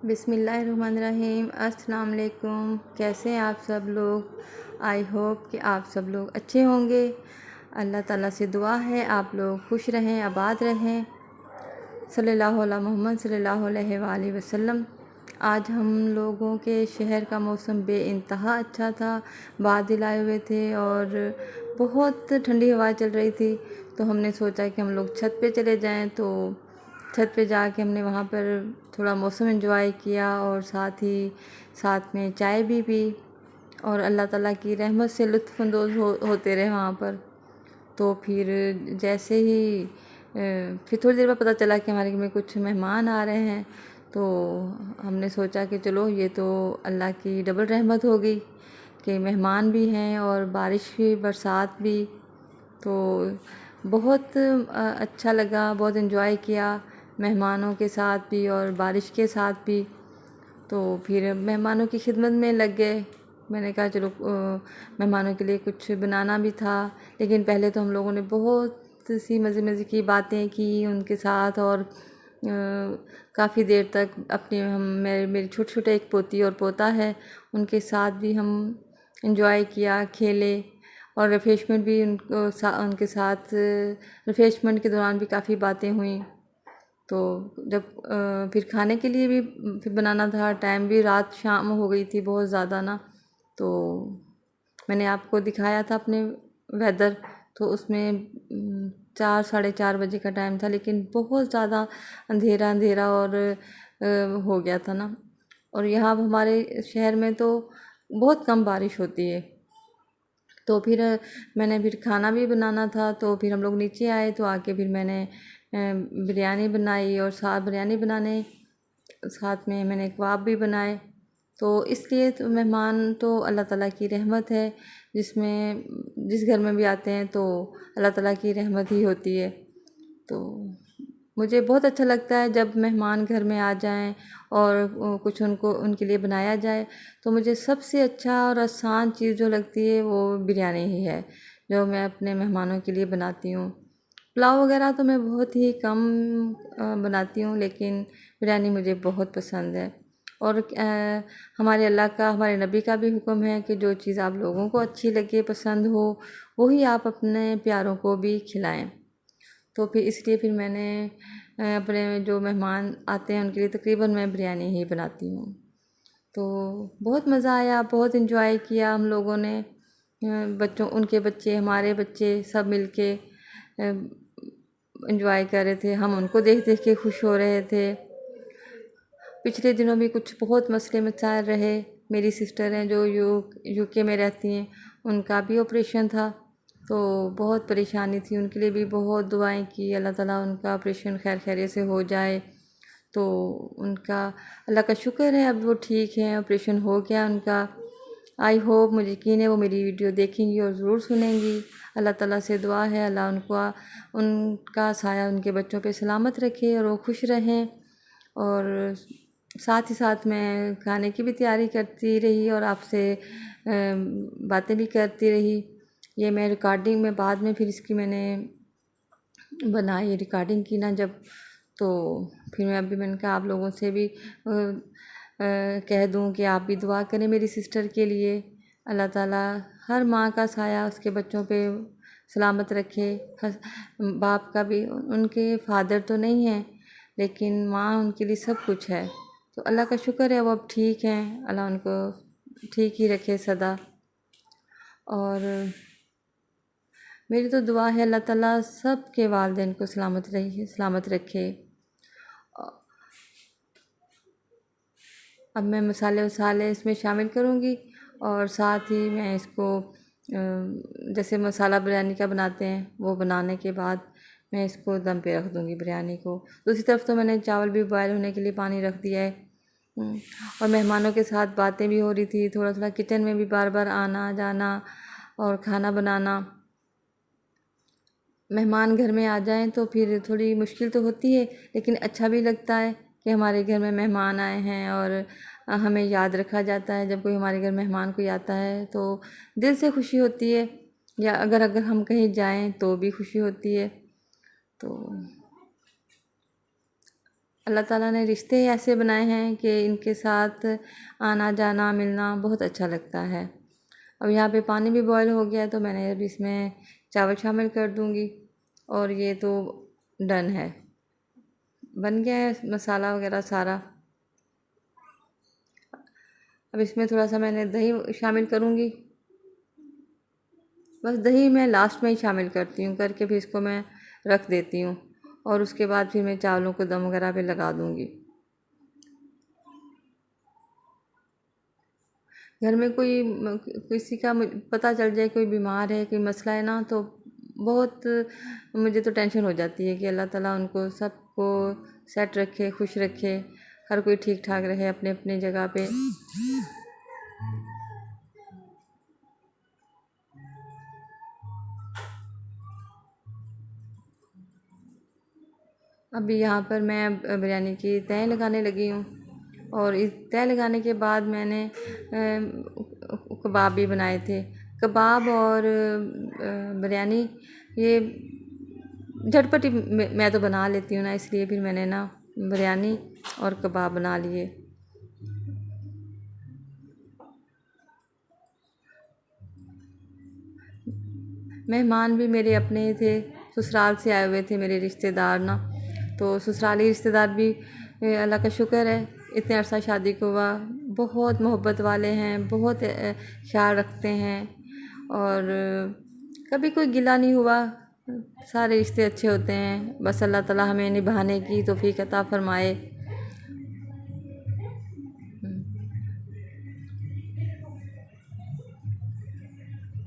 بسم اللہ الرحمن الرحیم۔ السلام علیکم، کیسے ہیں آپ سب لوگ؟ آئی ہوپ کہ آپ سب لوگ اچھے ہوں گے۔ اللہ تعالیٰ سے دعا ہے آپ لوگ خوش رہیں، آباد رہیں، صلی اللہ علیہ محمد صلی اللہ علیہ وآلہ وسلم۔ آج ہم لوگوں کے شہر کا موسم بے انتہا اچھا تھا، بادل آئے ہوئے تھے اور بہت ٹھنڈی ہوا چل رہی تھی، تو ہم نے سوچا کہ ہم لوگ چھت پہ چلے جائیں۔ تو چھت پہ جا کے ہم نے وہاں پر تھوڑا موسم انجوائے کیا اور ساتھ میں چائے بھی پی اور اللہ تعالیٰ کی رحمت سے لطف اندوز ہوتے رہے وہاں پر۔ تو پھر جیسے ہی پھر تھوڑی دیر بعد پتہ چلا کہ ہمارے گھر میں کچھ مہمان آ رہے ہیں، تو ہم نے سوچا کہ چلو یہ تو اللہ کی ڈبل رحمت ہوگی کہ مہمان بھی ہیں اور بارش بھی، برسات بھی۔ تو بہت اچھا لگا، بہت انجوائے کیا مہمانوں کے ساتھ بھی اور بارش کے ساتھ بھی۔ تو پھر مہمانوں کی خدمت میں لگ گئے۔ میں نے کہا چلو مہمانوں کے لیے کچھ بنانا بھی تھا، لیکن پہلے تو ہم لوگوں نے بہت سی مزے کی باتیں کی ان کے ساتھ، اور کافی دیر تک میری چھوٹے ایک پوتی اور پوتا ہے، ان کے ساتھ بھی ہم انجوائے کیا، کھیلے، اور ریفریشمنٹ بھی ان کے ساتھ ریفریشمنٹ کے دوران بھی کافی باتیں ہوئیں۔ تو جب پھر کھانے کے لیے بھی پھر بنانا تھا، ٹائم بھی رات شام ہو گئی تھی بہت زیادہ نا، تو میں نے آپ کو دکھایا تھا اپنے ویدر، تو اس میں 4 ساڑھے 4 بجے کا ٹائم تھا، لیکن بہت زیادہ اندھیرا اور ہو گیا تھا نا۔ اور یہاں ہمارے شہر میں تو بہت کم بارش ہوتی ہے۔ تو پھر میں نے کھانا بھی بنانا تھا، تو پھر ہم لوگ نیچے آئے، تو آ کے پھر میں نے بریانی بنائی، اور بریانی بنانے ساتھ میں نے کباب بھی بنائے۔ تو اس لیے تو مہمان تو اللہ تعالیٰ کی رحمت ہے، جس گھر میں بھی آتے ہیں تو اللہ تعالیٰ کی رحمت ہی ہوتی ہے۔ تو مجھے بہت اچھا لگتا ہے جب مہمان گھر میں آ جائیں اور کچھ ان کے لیے بنایا جائے، تو مجھے سب سے اچھا اور آسان چیز جو لگتی ہے وہ بریانی ہی ہے، جو میں اپنے مہمانوں کے لیے بناتی ہوں۔ پلاؤ وغیرہ تو میں بہت ہی کم بناتی ہوں، لیکن بریانی مجھے بہت پسند ہے۔ اور ہمارے نبی کا بھی حکم ہے کہ جو چیز آپ لوگوں کو اچھی لگے، پسند ہو، وہی آپ اپنے پیاروں کو بھی کھلائیں۔ تو پھر اس لیے پھر میں نے اپنے جو مہمان آتے ہیں ان کے لیے تقریباً میں بریانی ہی بناتی ہوں۔ تو بہت مزہ آیا، بہت انجوائے کیا ہم لوگوں نے، ان کے بچے، ہمارے بچے، سب مل کے انجوائے کر رہے تھے، ہم ان کو دیکھ کے خوش ہو رہے تھے۔ پچھلے دنوں بھی کچھ بہت مسئلے مسائل رہے۔ میری سسٹر ہیں جو یو کے میں رہتی ہیں، ان کا بھی آپریشن تھا، تو بہت پریشانی تھی، ان کے لیے بھی بہت دعائیں کی، اللہ تعالیٰ ان کا آپریشن خیریت سے ہو جائے۔ تو اللہ کا شکر ہے اب وہ ٹھیک ہیں، آپریشن ہو گیا ان کا۔ آئی ہوپ، مجھے یقین ہے وہ میری ویڈیو دیکھیں گی اور ضرور سنیں گی۔ اللہ تعالیٰ سے دعا ہے اللہ ان کا سایہ ان کے بچوں پہ سلامت رکھے اور وہ خوش رہیں۔ اور ساتھ ہی ساتھ میں کھانے کی بھی تیاری کرتی رہی اور آپ سے باتیں بھی کرتی رہی۔ یہ میں ریکارڈنگ میں بعد میں پھر اس کی میں نے بنائی، ریکارڈنگ کی نا جب، تو پھر میں نے کہا آپ لوگوں سے بھی کہہ دوں کہ آپ بھی دعا کریں میری سسٹر کے لیے۔ اللہ تعالیٰ ہر ماں کا سایہ اس کے بچوں پہ سلامت رکھے۔ باپ کا بھی، ان کے فادر تو نہیں ہیں لیکن ماں ان کے لیے سب کچھ ہے۔ تو اللہ کا شکر ہے وہ اب ٹھیک ہیں، اللہ ان کو ٹھیک ہی رکھے سدا۔ اور میری تو دعا ہے اللہ تعالیٰ سب کے والدین کو سلامت رکھے۔ اب میں مسالے اس میں شامل کروں گی، اور ساتھ ہی میں اس کو جیسے مسالہ بریانی کا بناتے ہیں وہ بنانے کے بعد میں اس کو دم پہ رکھ دوں گی بریانی کو۔ دوسری طرف تو میں نے چاول بھی بوائل ہونے کے لیے پانی رکھ دیا ہے، اور مہمانوں کے ساتھ باتیں بھی ہو رہی تھی، تھوڑا کچن میں بھی بار بار آنا جانا اور کھانا بنانا۔ مہمان گھر میں آ جائیں تو پھر تھوڑی مشکل تو ہوتی ہے، لیکن اچھا بھی لگتا ہے کہ ہمارے گھر میں مہمان آئے ہیں، اور ہمیں یاد رکھا جاتا ہے جب کوئی ہمارے گھر مہمان کوئی آتا ہے تو دل سے خوشی ہوتی ہے، یا اگر ہم کہیں جائیں تو بھی خوشی ہوتی ہے۔ تو اللہ تعالیٰ نے رشتے ایسے بنائے ہیں کہ ان کے ساتھ آنا جانا ملنا بہت اچھا لگتا ہے۔ اب یہاں پہ پانی بھی بوائل ہو گیا ہے تو میں نے اب اس میں چاول شامل کر دوں گی، اور یہ تو ڈن ہے، بن گیا ہے مسالہ وغیرہ سارا۔ اب اس میں تھوڑا سا میں نے دہی شامل کروں گی، بس دہی میں لاسٹ میں ہی شامل کرتی ہوں، کر کے پھر اس کو میں رکھ دیتی ہوں، اور اس کے بعد پھر میں چاولوں کو دم وغیرہ پہ لگا دوں گی۔ گھر میں کوئی کسی کا پتہ چل جائے کوئی بیمار ہے، کوئی مسئلہ ہے نا، تو بہت مجھے تو ٹینشن ہو جاتی ہے کہ اللہ تعالیٰ ان کو سب کو سیٹ رکھے، خوش رکھے، ہر کوئی ٹھیک ٹھاک رہے اپنے اپنے جگہ پہ۔ ابھی یہاں پر میں بریانی کی تہیں لگانے لگی ہوں، اور اس تہہ لگانے کے بعد میں نے کباب بھی بنائے تھے۔ کباب اور بریانی یہ جھٹ پٹ ہی میں تو بنا لیتی ہوں نا، اس لیے پھر میں نے نا بریانی اور کباب بنا لیے۔ مہمان بھی میرے اپنے ہی تھے، سسرال سے آئے ہوئے تھے میرے رشتہ دار نا، تو سسرالی رشتہ دار بھی اللہ کا شکر ہے اتنے عرصہ شادی کو ہوا، بہت محبت والے ہیں، بہت خیال رکھتے ہیں، اور کبھی کوئی گلہ نہیں ہوا، سارے رشتے اچھے ہوتے ہیں۔ بس اللہ تعالیٰ ہمیں نبھانے کی توفیق عطا فرمائے۔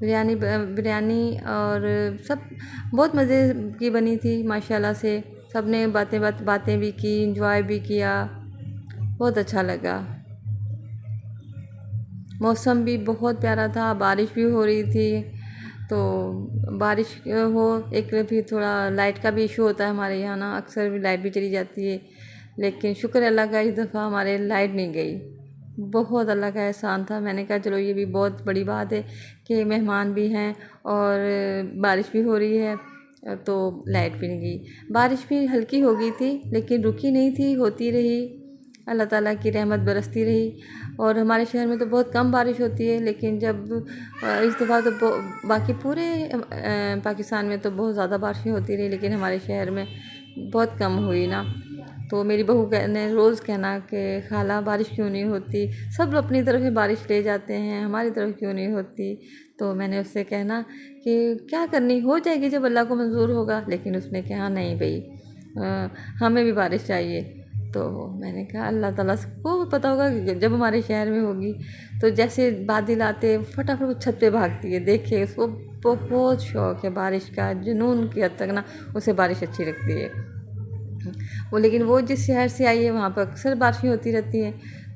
بریانی اور سب بہت مزے کی بنی تھی ماشاءاللہ سے، سب نے باتیں بھی کی، انجوائے بھی کیا، بہت اچھا لگا۔ موسم بھی بہت پیارا تھا، بارش بھی ہو رہی تھی، تو بارش ہو ایک پھر تھوڑا لائٹ کا بھی ایشو ہوتا ہے ہمارے یہاں نا، اکثر بھی لائٹ بھی چلی جاتی ہے، لیکن شکر اللہ کا اس دفعہ ہمارے لائٹ نہیں گئی، بہت اللہ کا احسان تھا۔ میں نے کہا چلو یہ بھی بہت بڑی بات ہے کہ مہمان بھی ہیں اور بارش بھی ہو رہی ہے، تو لائٹ بھی نہیں گئی۔ بارش بھی ہلکی ہو گئی تھی لیکن رکی نہیں تھی، ہوتی رہی، اللہ تعالیٰ کی رحمت برستی رہی۔ اور ہمارے شہر میں تو بہت کم بارش ہوتی ہے، لیکن جب اس دفعہ تو باقی پورے پاکستان میں تو بہت زیادہ بارشیں ہوتی رہی، لیکن ہمارے شہر میں بہت کم ہوئی نا، تو میری بہو نے روز کہنا کہ خالہ بارش کیوں نہیں ہوتی، سب اپنی طرف سے بارش لے جاتے ہیں، ہماری طرف کیوں نہیں ہوتی؟ تو میں نے اس سے کہنا کہ کیا کرنی، ہو جائے گی جب اللہ کو منظور ہوگا، لیکن اس نے کہا نہیں بھئی ہمیں بھی بارش چاہیے۔ تو میں نے کہا اللہ تعالیٰ کو پتہ ہوگا کہ جب ہمارے شہر میں ہوگی، تو جیسے بادل آتے فٹافٹ وہ چھت پہ بھاگتی ہے، دیکھے اس کو بہت شوق ہے بارش کا، جنون کی حد تک نا اسے بارش اچھی لگتی ہے وہ، لیکن وہ جس شہر سے آئی ہے وہاں پر اکثر بارشیں ہوتی رہتی ہیں،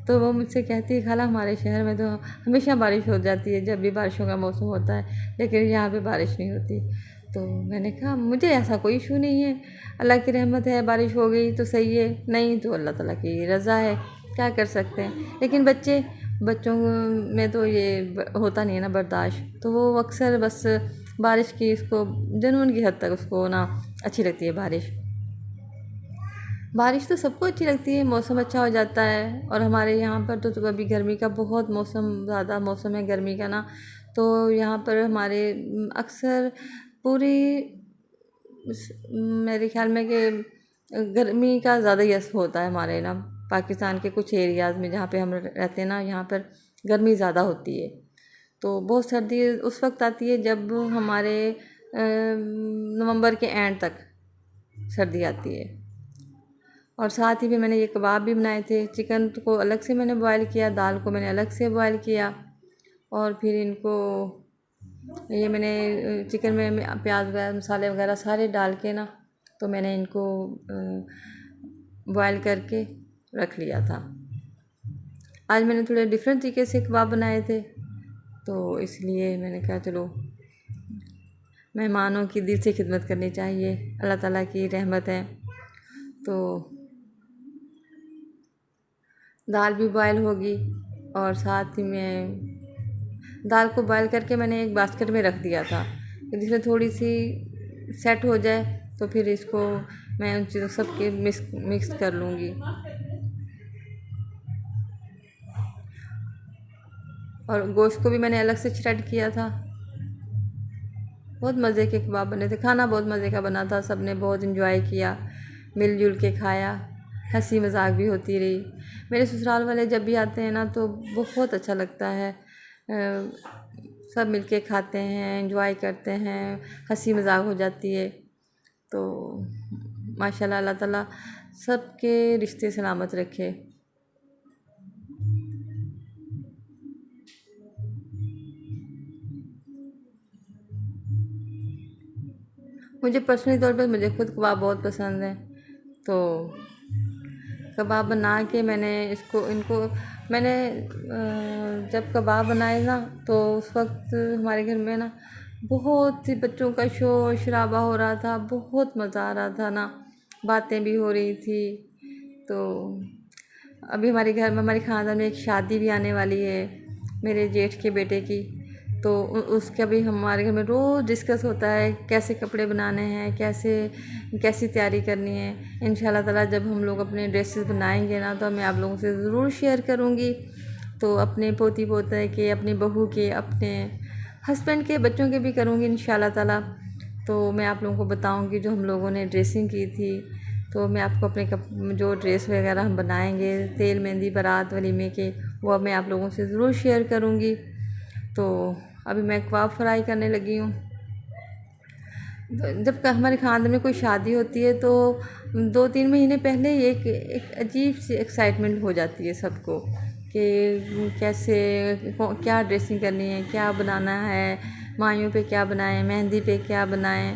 تو وہ مجھ سے کہتی ہے خالہ ہمارے شہر میں تو ہمیشہ بارش ہو جاتی ہے جب بھی بارشوں کا موسم ہوتا ہے، لیکن یہاں پہ بارش نہیں ہوتی۔ تو میں نے کہا مجھے ایسا کوئی ایشو نہیں ہے، اللہ کی رحمت ہے، بارش ہو گئی تو صحیح ہے، نہیں تو اللہ تعالیٰ کی رضا ہے، کیا کر سکتے ہیں۔ لیکن بچوں میں تو یہ ہوتا نہیں ہے نا برداشت، تو وہ اکثر بس بارش کی اس کو جنون کی حد تک اس کو نا اچھی لگتی ہے بارش۔ بارش تو سب کو اچھی لگتی ہے، موسم اچھا ہو جاتا ہے، اور ہمارے یہاں پر تو ابھی گرمی کا بہت زیادہ موسم ہے گرمی کا نا، تو یہاں پر ہمارے اکثر پوری میرے خیال میں کہ گرمی کا زیادہ ہی اثر ہوتا ہے ہمارے نا پاکستان کے کچھ ایریاز میں جہاں پہ ہم رہتے ہیں نا، یہاں پر گرمی زیادہ ہوتی ہے، تو بہت سردی اس وقت آتی ہے جب ہمارے نومبر کے اینڈ تک سردی آتی ہے۔ اور ساتھ ہی میں نے یہ کباب بھی بنائے تھے، چکن کو الگ سے میں نے بوائل کیا، دال کو میں نے الگ سے بوائل کیا، اور پھر ان کو یہ میں نے چکن میں پیاز وغیرہ مسالے وغیرہ سارے ڈال کے نا، تو میں نے ان کو بوائل کر کے رکھ لیا تھا۔ آج میں نے تھوڑے ڈیفرنٹ طریقے سے کباب بنائے تھے، تو اس لیے میں نے کہا چلو مہمانوں کی دل سے خدمت کرنی چاہیے، اللہ تعالیٰ کی رحمت ہے۔ تو دال بھی بوائل ہوگی، اور ساتھ ہی میں دال کو بوائل کر کے میں نے ایک باسکٹ میں رکھ دیا تھا، جس میں تھوڑی سی سیٹ ہو جائے تو پھر اس کو میں ان چیزوں سب کے مکس کر لوں گی. اور گوشت کو بھی میں نے الگ سے شریڈ کیا تھا. بہت مزے کے کباب بنے تھے. کھانا بہت مزے کا بنا تھا. سب نے بہت انجوائے کیا, مل جل کے کھایا, ہنسی مذاق بھی ہوتی رہی. میرے سسرال والے جب بھی آتے ہیں نا تو بہت اچھا لگتا ہے. سب مل کے کھاتے ہیں, انجوائے کرتے ہیں, ہنسی مذاق ہو جاتی ہے. تو ماشاء اللہ اللہ تعالیٰ سب کے رشتے سلامت رکھے. مجھے پرسنلی طور پر مجھے خود کباب بہت پسند ہیں. تو کباب بنا کے میں نے ان کو میں نے جب کباب بنائے نا تو اس وقت ہمارے گھر میں نا بہت سی بچوں کا شور شرابہ ہو رہا تھا. بہت مزہ آ رہا تھا نا, باتیں بھی ہو رہی تھی. تو ابھی ہمارے گھر میں ہمارے خاندان میں ایک شادی بھی آنے والی ہے میرے جیٹھ کے بیٹے کی. تو اس کا بھی ہمارے گھر میں روز ڈسکس ہوتا ہے کیسے کپڑے بنانے ہیں, کیسی تیاری کرنی ہے. ان شاء اللہ تعالیٰ جب ہم لوگ اپنے ڈریسز بنائیں گے نا تو میں آپ لوگوں سے ضرور شیئر کروں گی. تو اپنے پوتی پوتے کے, اپنی بہو کے, اپنے ہسبینڈ کے, بچوں کے بھی کروں گی ان شاء اللہ تعالیٰ. تو میں آپ لوگوں کو بتاؤں گی جو ہم لوگوں نے ڈریسنگ کی تھی. تو میں آپ کو اپنے جو ڈریس وغیرہ ہم بنائیں گے تیل مہندی بارات ولیمے کے, وہ میں آپ لوگوں سے ضرور شیئر کروں گی. تو ابھی میں کباب فرائی کرنے لگی ہوں. جب ہمارے خاندان میں کوئی شادی ہوتی ہے تو 2-3 مہینے پہلے ہی ایک عجیب سی ایکسائٹمنٹ ہو جاتی ہے سب کو کہ کیسے کیا ڈریسنگ کرنی ہے, کیا بنانا ہے, مائیوں پہ کیا بنائیں, مہندی پہ کیا بنائیں.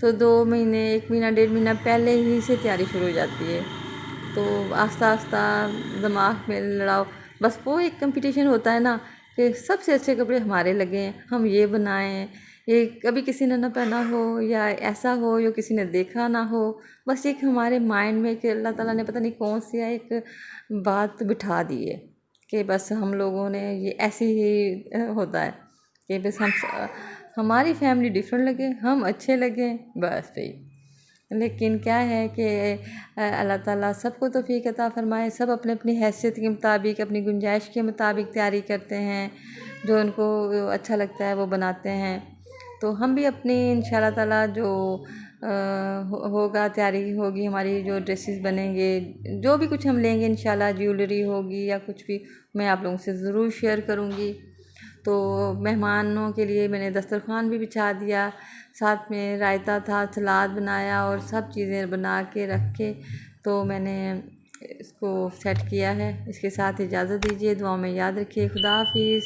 تو 2 مہینے 1 مہینہ 1.5 مہینہ پہلے ہی سے تیاری شروع ہو جاتی ہے. تو آہستہ آہستہ دماغ میں لڑاؤ, بس وہ ایک کمپٹیشن ہوتا ہے نا کہ سب سے اچھے کپڑے ہمارے لگیں, ہم یہ بنائیں. یہ کبھی کسی نے نہ پہنا ہو یا ایسا ہو یا کسی نے دیکھا نہ ہو. بس ایک ہمارے مائنڈ میں کہ اللہ تعالیٰ نے پتہ نہیں کون سی ایک بات بٹھا دی ہے کہ بس ہم لوگوں نے یہ ایسے ہی ہوتا ہے کہ بس ہماری فیملی ڈفرینٹ لگے, ہم اچھے لگیں, بس بھائی. لیکن کیا ہے کہ اللہ تعالیٰ سب کو توفیق عطا فرمائے. سب اپنے اپنی حیثیت کے مطابق, اپنی گنجائش کے مطابق تیاری کرتے ہیں. جو ان کو اچھا لگتا ہے وہ بناتے ہیں. تو ہم بھی اپنی ان شاء اللہ تعالیٰ جو ہوگا تیاری ہوگی ہماری, جو ڈریسز بنیں گے, جو بھی کچھ ہم لیں گے ان شاء اللہ, جیولری ہوگی یا کچھ بھی, میں آپ لوگوں سے ضرور شیئر کروں گی. تو مہمانوں کے لیے میں نے دسترخوان بھی بچھا دیا, ساتھ میں رائتہ تھا, سلاد بنایا اور سب چیزیں بنا کے رکھ کے تو میں نے اس کو سیٹ کیا ہے. اس کے ساتھ اجازت دیجیے, دعاؤں میں یاد رکھیے. خدا حافظ.